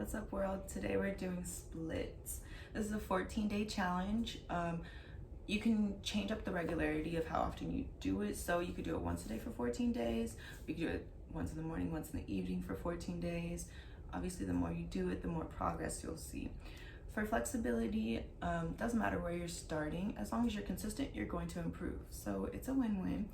What's up, world? Today we're doing splits. This is a 14-day challenge. You can change up the regularity of how often you do it. So you could do it once a day for 14 days. You could do it once in the morning, once in the evening for 14 days. Obviously, the more you do it, the more progress you'll see. For flexibility, doesn't matter where you're starting. As long as you're consistent, you're going to improve. So it's a win-win.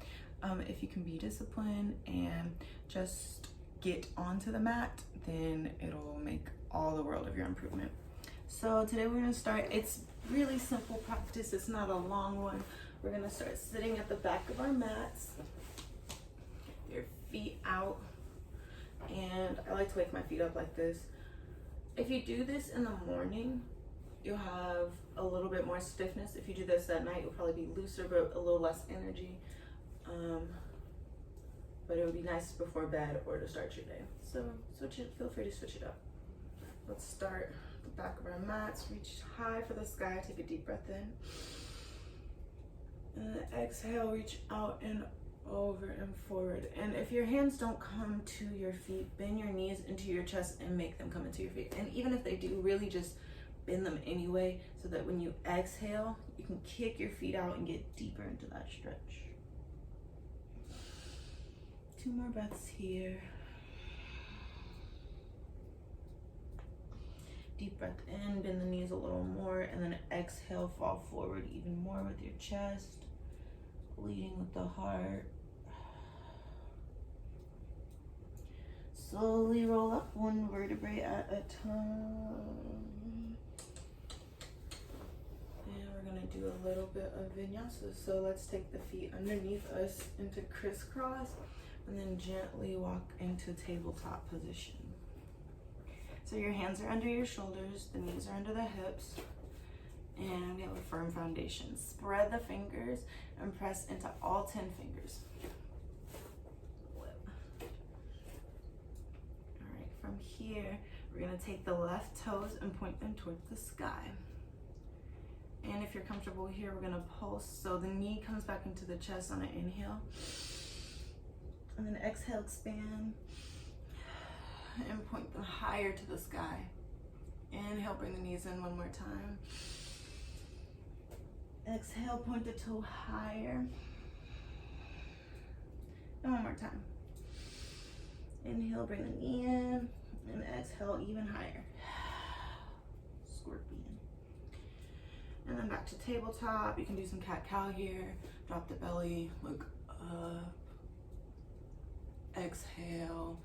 If you can be disciplined and just get onto the mat, then it'll make all the world of your improvement. So today we're gonna start, it's really simple practice, it's not a long one. We're gonna start sitting at the back of our mats, your feet out, and I like to wake my feet up like this. If you do this in the morning, you'll have a little bit more stiffness. If you do this at night, you'll probably be looser, but a little less energy. But it would be nice before bed or to start your day. So feel free to switch it up. Let's start the back of our mats, reach high for the sky, take a deep breath in. And then exhale, reach out and over and forward. And if your hands don't come to your feet, bend your knees into your chest and make them come into your feet. And even if they do, really just bend them anyway, so that when you exhale, you can kick your feet out and get deeper into that stretch. 2 more breaths here. Deep breath in, bend the knees a little more, and then exhale, fall forward even more with your chest, leading with the heart. Slowly roll up 1 vertebrae at a time. And we're gonna do a little bit of vinyasa. So let's take the feet underneath us into crisscross, and then gently walk into tabletop position. So your hands are under your shoulders, the knees are under the hips, and we have a firm foundation. Spread the fingers and press into all 10 fingers. All right, from here, we're gonna take the left toes and point them towards the sky. And if you're comfortable here, we're gonna pulse. So the knee comes back into the chest on an inhale. And then exhale, expand, and point them higher to the sky. Inhale, bring the knees in 1 more time. Exhale, point the toe higher. And 1 more time. Inhale, bring the knee in, and exhale even higher. Scorpion. And then back to tabletop. You can do some cat-cow here. Drop the belly, look up. Exhale,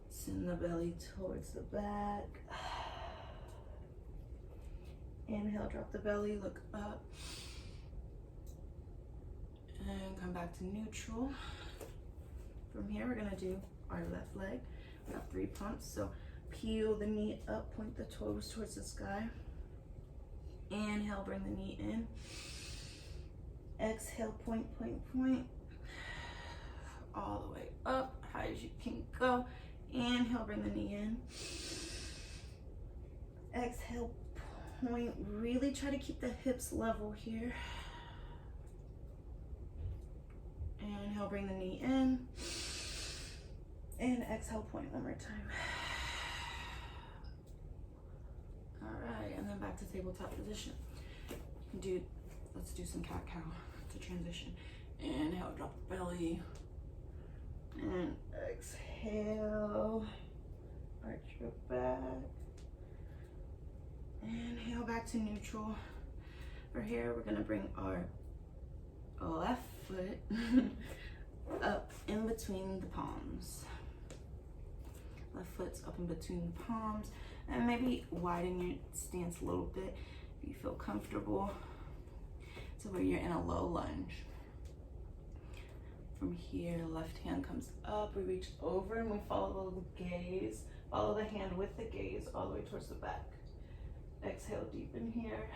send the belly towards the back. Inhale, drop the belly, look up. And come back to neutral. From here, we're gonna do our left leg. We have 3 pumps, so peel the knee up, point the toes towards the sky. Inhale, bring the knee in. Exhale, point, point, point. All the way up, high as you can go. Inhale, bring the knee in. Exhale, point. Really try to keep the hips level here. Inhale, bring the knee in. And exhale, point 1 more time. All right, and then back to tabletop position. Let's do some cat-cow to transition. Inhale, drop the belly. And exhale, arch your back. Inhale, back to neutral. For here, we're gonna bring our left foot up in between the palms. Left foot's up in between the palms. And maybe widen your stance a little bit if you feel comfortable, to where you're in a low lunge. From here, left hand comes up, we reach over and we follow the gaze. Follow the hand with the gaze all the way towards the back. Exhale, deepen here.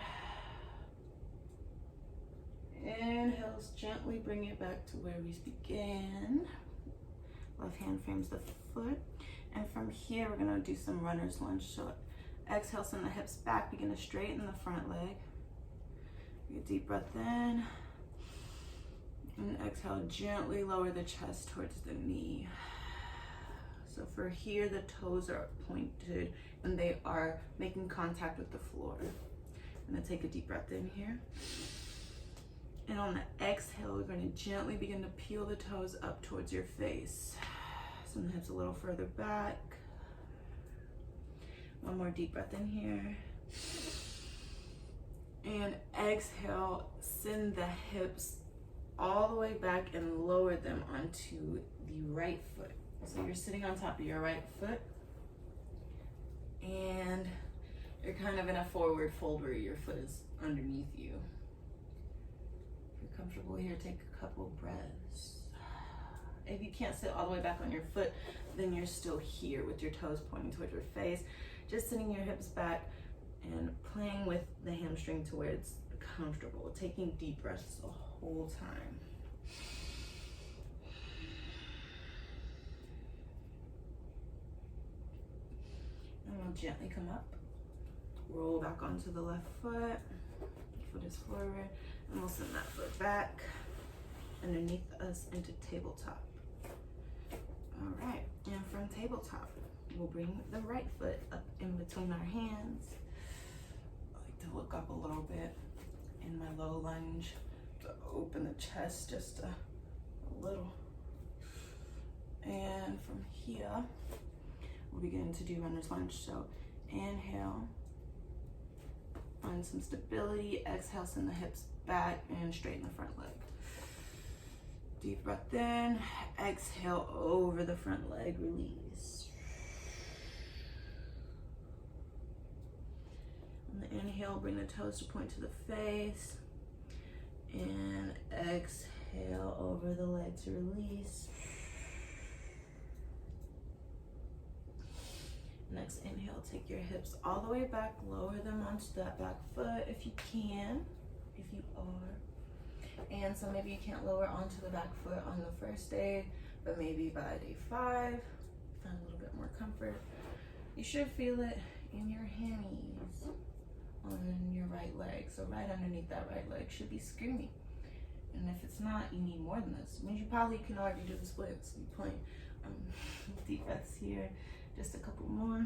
Inhale, gently bring it back to where we began. Left hand frames the foot. And from here, we're gonna do some runner's lunge. So exhale, send the hips back, begin to straighten the front leg. Take a deep breath in. And exhale, gently lower the chest towards the knee. So for here, the toes are pointed and they are making contact with the floor. I'm gonna take a deep breath in here. And on the exhale, we're gonna gently begin to peel the toes up towards your face. Send the hips a little further back. One more deep breath in here. And exhale, send the hips all the way back and lower them onto the right foot. So you're sitting on top of your right foot and you're kind of in a forward fold where your foot is underneath you. If you're comfortable here, take a couple breaths. If you can't sit all the way back on your foot, then you're still here with your toes pointing towards your face. Just sitting your hips back and playing with the hamstring to where it's comfortable. Taking deep breaths the whole time. And we'll gently come up. Roll back onto the left foot. Foot is forward. And we'll send that foot back underneath us into tabletop. All right, and from tabletop, we'll bring the right foot up in between our hands. I like to look up a little bit in my low lunge to open the chest just a little. And from here, we'll begin to do runner's lunge. So inhale, find some stability. Exhale, send the hips back and straighten the front leg. Deep breath in, exhale over the front leg, release. On the inhale, bring the toes to point to the face. And exhale over the leg to release. Next inhale, take your hips all the way back, lower them onto that back foot if you can, if you are. And so maybe you can't lower onto the back foot on the first day, but maybe by day 5, find a little bit more comfort. You should feel it in your hammies on your right leg. So right underneath that right leg should be screaming. And if it's not, you need more than this. It means you probably can already do the splits. You point deep breaths here, just a couple more.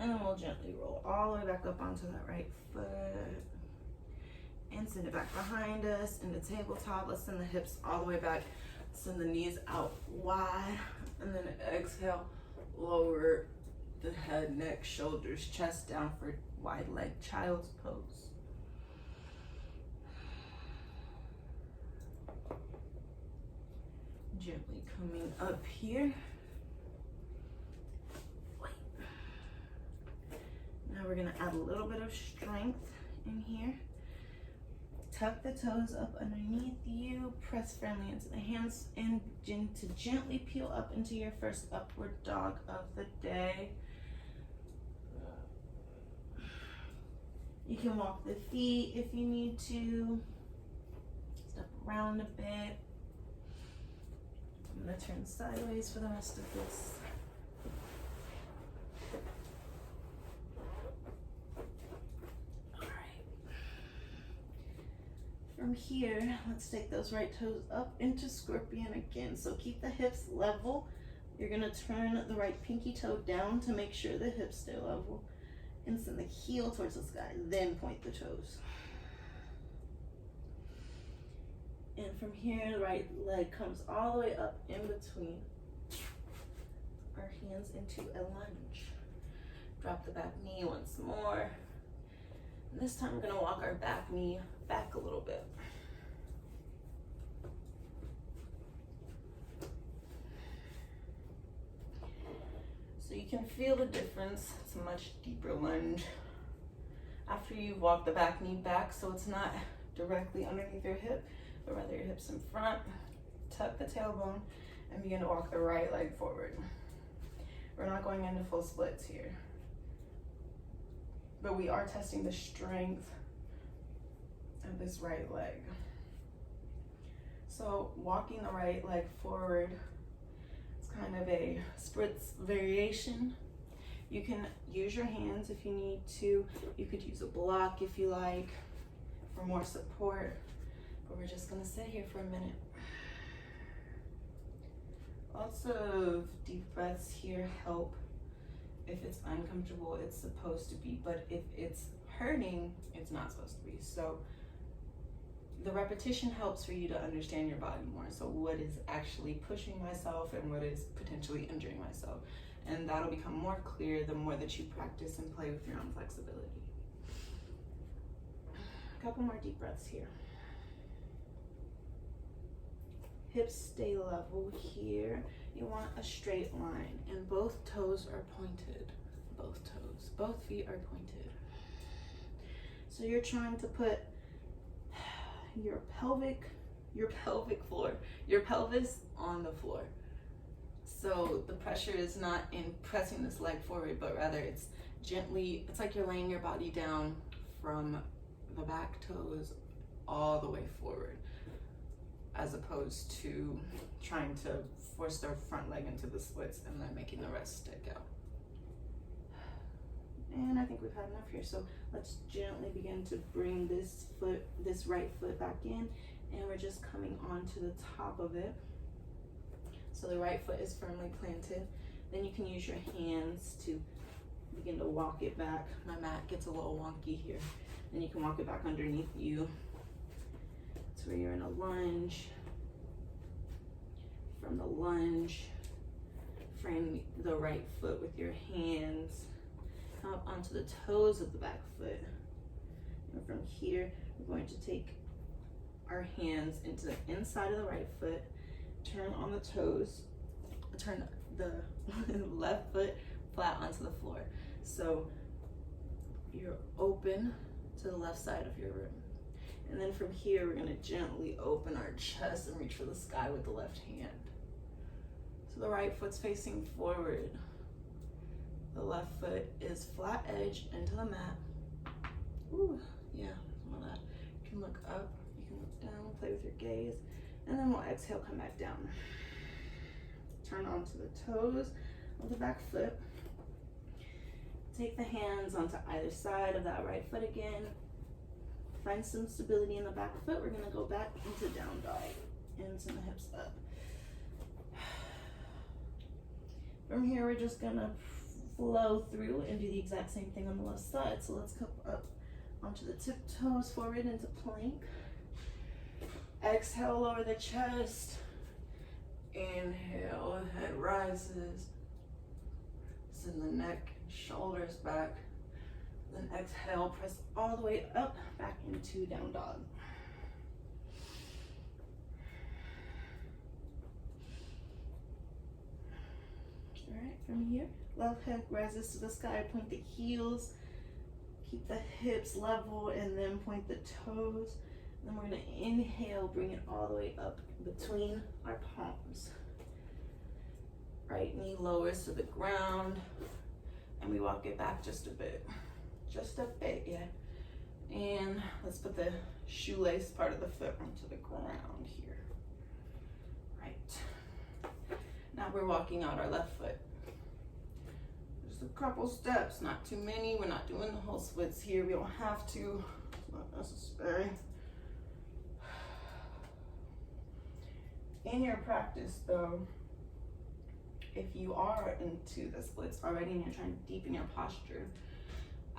And then we'll gently roll all the way back up onto that right foot and send it back behind us into tabletop. Let's send the hips all the way back. Send the knees out wide. And then exhale, lower the head, neck, shoulders, chest down for wide leg child's pose. Gently coming up here. Now we're gonna add a little bit of strength in here. Tuck the toes up underneath you, press firmly into the hands and to gently peel up into your first upward dog of the day. You can walk the feet if you need to. Step around a bit. I'm gonna turn sideways for the rest of this. From here, let's take those right toes up into scorpion again. So keep the hips level. You're gonna turn the right pinky toe down to make sure the hips stay level. And send the heel towards the sky, then point the toes. And from here, the right leg comes all the way up in between our hands into a lunge. Drop the back knee once more. And this time we're gonna walk our back knee back a little bit. So you can feel the difference. It's a much deeper lunge after you've walked the back knee back, so it's not directly underneath your hip, but rather your hips in front. Tuck the tailbone and begin to walk the right leg forward. We're not going into full splits here, but we are testing the strength of this right leg. So walking the right leg forward, it's kind of a spritz variation. You can use your hands if you need to. You could use a block if you like for more support. but we're just gonna sit here for a minute. Lots of deep breaths here help. If it's uncomfortable, it's supposed to be, but if it's hurting, it's not supposed to be. So the repetition helps for you to understand your body more. So what is actually pushing myself and what is potentially injuring myself. And that'll become more clear the more that you practice and play with your own flexibility. A couple more deep breaths here. Hips stay level here. You want a straight line and both toes are pointed. Both toes, both feet are pointed. So you're trying to put your pelvic floor, your pelvis on the floor. So the pressure is not in pressing this leg forward, but rather it's gently, it's like you're laying your body down from the back toes all the way forward, as opposed to trying to force their front leg into the splits and then making the rest stick out. And I think we've had enough here. So let's gently begin to bring this right foot back in, and we're just coming onto the top of it. So the right foot is firmly planted. Then you can use your hands to begin to walk it back. My mat gets a little wonky here. Then you can walk it back underneath you. That's where you're in a lunge. From the lunge, frame the right foot with your hands. Come up onto the toes of the back foot. And from here, we're going to take our hands into the inside of the right foot, turn on the toes, turn the left foot flat onto the floor. So you're open to the left side of your room. And then from here, we're gonna gently open our chest and reach for the sky with the left hand. So the right foot's facing forward. The left foot is flat edge into the mat. Ooh, yeah, some of that. You can look up, you can look down, play with your gaze, and then we'll exhale, come back down. Turn onto the toes of the back foot. Take the hands onto either side of that right foot again. Find some stability in the back foot. We're gonna go back into down dog and send the hips up. From here, we're just gonna flow through and do the exact same thing on the left side. So let's come up onto the tiptoes forward into plank. Exhale, lower the chest. Inhale, head rises. Send the neck, shoulders back. Then exhale, press all the way up, back into down dog. All right, from here, left hip rises to the sky, point the heels, keep the hips level, and then point the toes. And then we're gonna inhale, bring it all the way up between our palms. Right knee lowers to the ground, and we walk it back just a bit. Just a bit, yeah. And let's put the shoelace part of the foot onto the ground here. Right. Now we're walking out our left foot. Just a couple steps, not too many. We're not doing the whole splits here. We don't have to, it's not necessary. In your practice though, if you are into the splits already and you're trying to deepen your posture,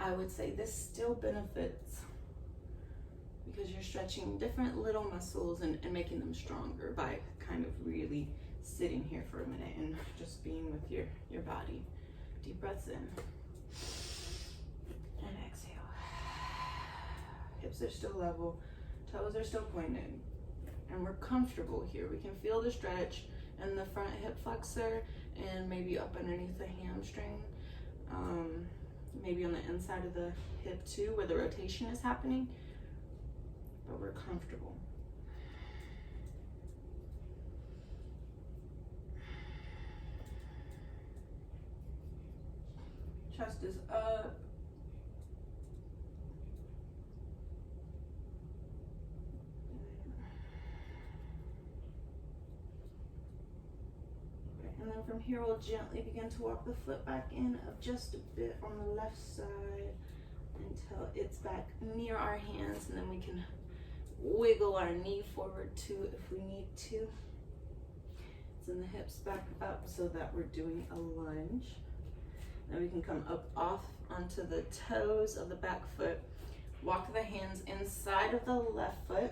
I would say this still benefits because you're stretching different little muscles and making them stronger by kind of really sitting here for a minute and just being with your body. Deep breaths in and exhale. Hips are still level, toes are still pointed, and we're comfortable here. We can feel the stretch in the front hip flexor and maybe up underneath the hamstring. Maybe on the inside of the hip too, where the rotation is happening, but we're comfortable. Chest is up. And then from here, we'll gently begin to walk the foot back in of just a bit on the left side until it's back near our hands, and then we can wiggle our knee forward too if we need to. Send the hips back up so that we're doing a lunge. Then we can come up off onto the toes of the back foot. Walk the hands inside of the left foot.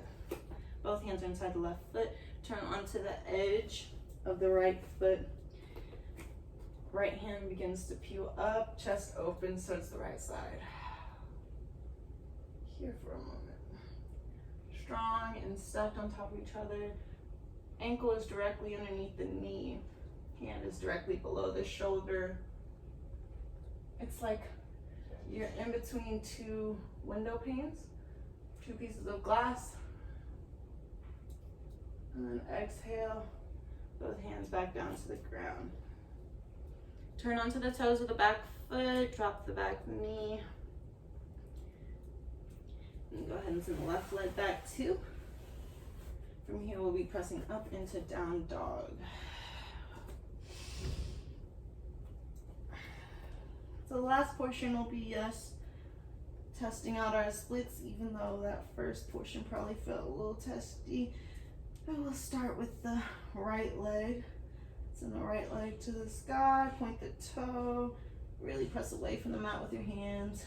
Both hands are inside the left foot. Turn onto the edge of the right foot. Right hand begins to peel up, chest open, so it's the right side. Here for a moment. Strong and stacked on top of each other. Ankle is directly underneath the knee. Hand is directly below the shoulder. It's like you're in between two window panes, two pieces of glass. And then exhale, both hands back down to the ground. Turn onto the toes of the back foot, drop the back knee. And go ahead and send the left leg back too. From here, we'll be pressing up into down dog. So the last portion will be us testing out our splits, even though that first portion probably felt a little testy. But we'll start with the right leg. Send the right leg to the sky, point the toe, really press away from the mat with your hands.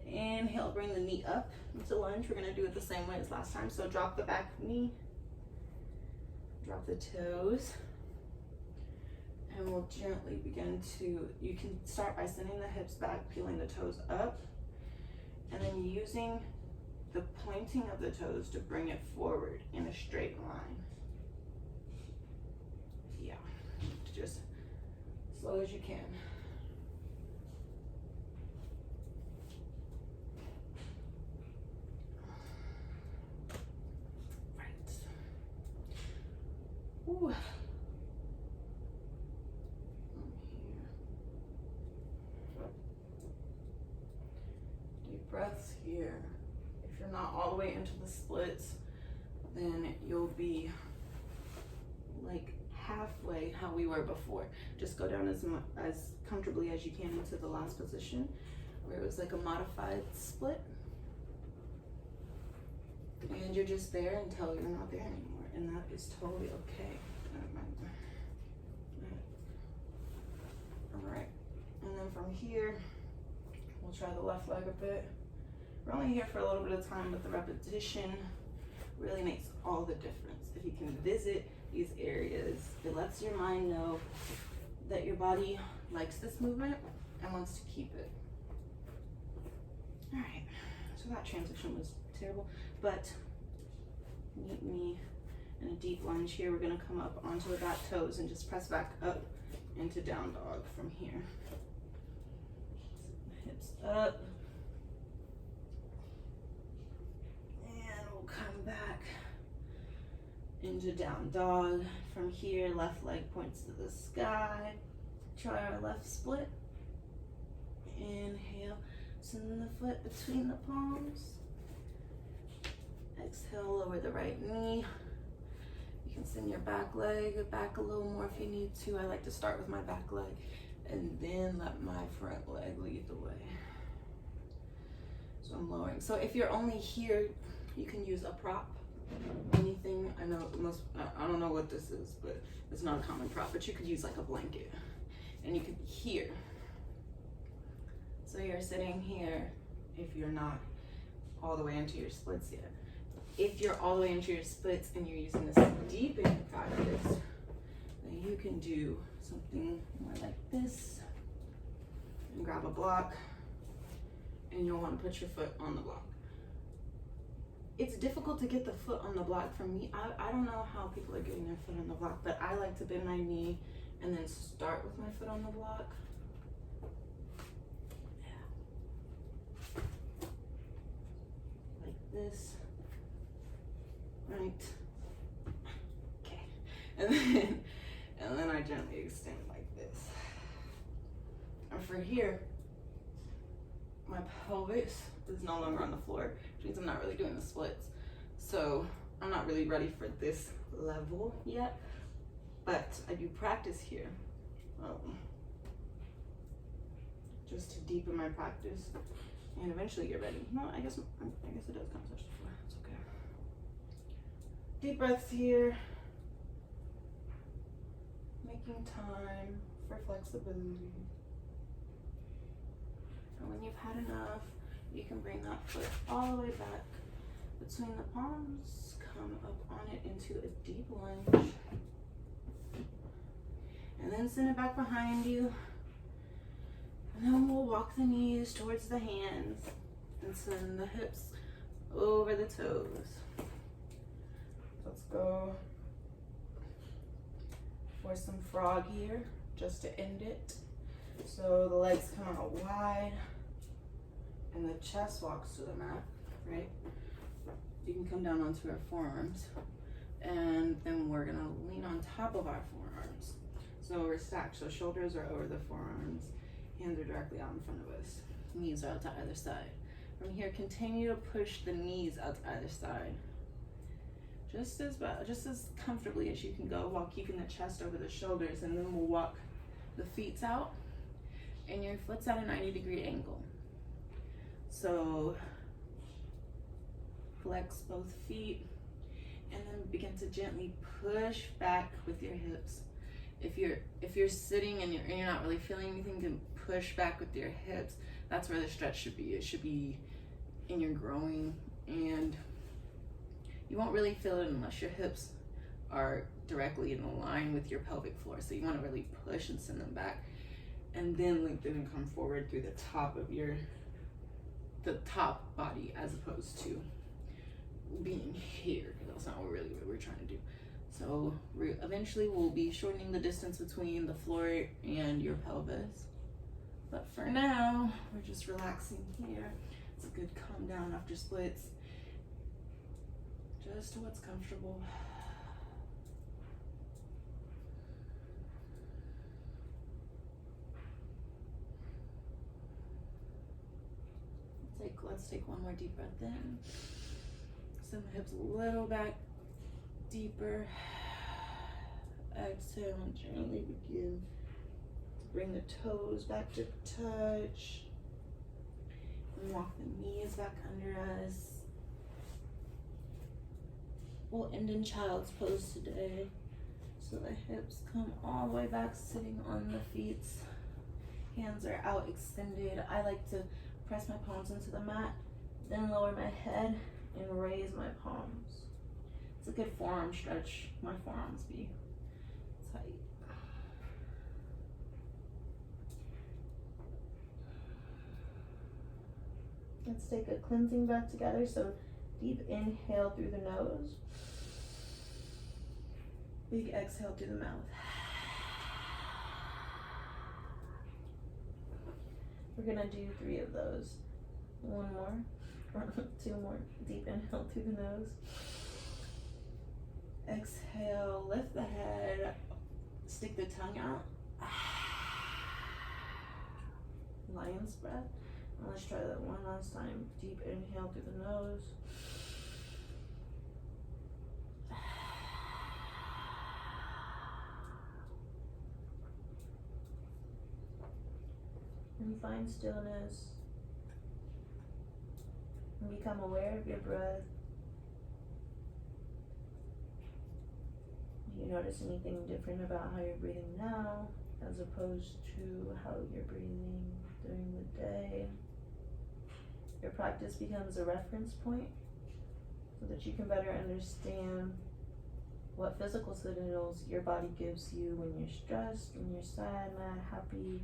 Inhale, bring the knee up into lunge. We're gonna do it the same way as last time. So drop the back knee, drop the toes, and we'll gently begin to, you can start by sending the hips back, peeling the toes up, and then using the pointing of the toes to bring it forward in a straight line. Yeah, just slow as you can. Ooh. Deep breaths here. If you're not all the way into the splits, then you'll be like halfway how we were before. Just go down as comfortably as you can into the last position, where it was like a modified split. And you're just there until you're not there anymore, and that is totally okay. All right, and then from here, we'll try the left leg a bit. We're only here for a little bit of time, but the repetition really makes all the difference. If you can visit these areas, it lets your mind know that your body likes this movement and wants to keep it. All right, so that transition was terrible, but meet me in a deep lunge here. We're gonna come up onto the back toes and just press back up into down dog from here. Hips up. And we'll come back into down dog. From here, left leg points to the sky. Try our left split. Inhale, send the foot between the palms. Exhale, lower the right knee. You can send your back leg back a little more if you need to. I like to start with my back leg and then let my front leg lead the way. So I'm lowering. So if you're only here, you can use a prop, anything. I know I don't know what this is, but it's not a common prop, but you could use like a blanket and you could be here. So you're sitting here if you're not all the way into your splits yet. If you're all the way into your splits and you're using this deepen practice, then you can do something more like this and grab a block, and you'll want to put your foot on the block. It's difficult to get the foot on the block for me. I don't know how people are getting their foot on the block, but I like to bend my knee and then start with my foot on the block. Like this. Right. Okay. And then I gently extend like this. And for here, my pelvis is no longer on the floor, which means I'm not really doing the splits. So I'm not really ready for this level yet, but I do practice here. Just to deepen my practice and eventually get ready. No, I guess it does kind of touch the floor. It's okay. Deep breaths here. Making time for flexibility. And when you've had enough, you can bring that foot all the way back between the palms, come up on it into a deep lunge, and then send it back behind you. And then we'll walk the knees towards the hands and send the hips over the toes. Let's go for some frog here, just to end it. So the legs come out wide and the chest walks to the mat, right? You can come down onto our forearms, and then we're gonna lean on top of our forearms. So we're stacked, so shoulders are over the forearms, hands are directly out in front of us. Knees are out to either side. From here, continue to push the knees out to either side. Just as comfortably as you can go while keeping the chest over the shoulders, and then we'll walk the feet out and your foot's at a 90-degree angle. So flex both feet and then begin to gently push back with your hips. If you're sitting and you're not really feeling anything, then push back with your hips. That's where the stretch should be. It should be in your groin, and you won't really feel it unless your hips are directly in line with your pelvic floor. So you want to really push and send them back, and then lengthen and come forward through the top of the top body, as opposed to being here. That's not what we're trying to do. So eventually we'll be shortening the distance between the floor and your pelvis. But for now, we're just relaxing here. It's a good calm down after splits. Just to what's comfortable. Let's take one more deep breath in. Send the hips a little back deeper. Exhale and gently begin to bring the toes back to touch. And walk the knees back under us. We'll end in child's pose today. So the hips come all the way back, sitting on the feet. Hands are out extended. I like to press my palms into the mat, then lower my head and raise my palms. It's a good forearm stretch. My forearms be tight. Let's take a cleansing breath together. So deep inhale through the nose. Big exhale through the mouth. We're gonna do 3 of those. One more, or 2 more. Deep inhale through the nose. Exhale, lift the head, stick the tongue out. Lion's breath. And let's try that one last time. Deep inhale through the nose. And find stillness. And become aware of your breath. Do you notice anything different about how you're breathing now as opposed to how you're breathing during the day? Your practice becomes a reference point so that you can better understand what physical signals your body gives you when you're stressed, when you're sad, mad, happy,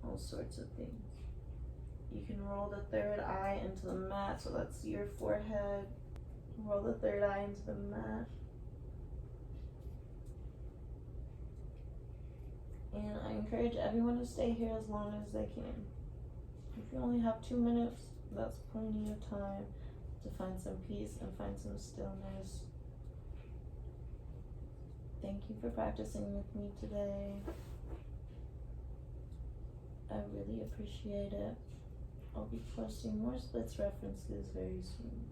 all sorts of things. You can roll the third eye into the mat, so that's your forehead. Roll the third eye into the mat. And I encourage everyone to stay here as long as they can. If you only have 2 minutes, that's plenty of time to find some peace and find some stillness. Thank you for practicing with me today. I really appreciate it. I'll be posting more splits references very soon.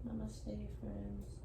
Namaste, friends.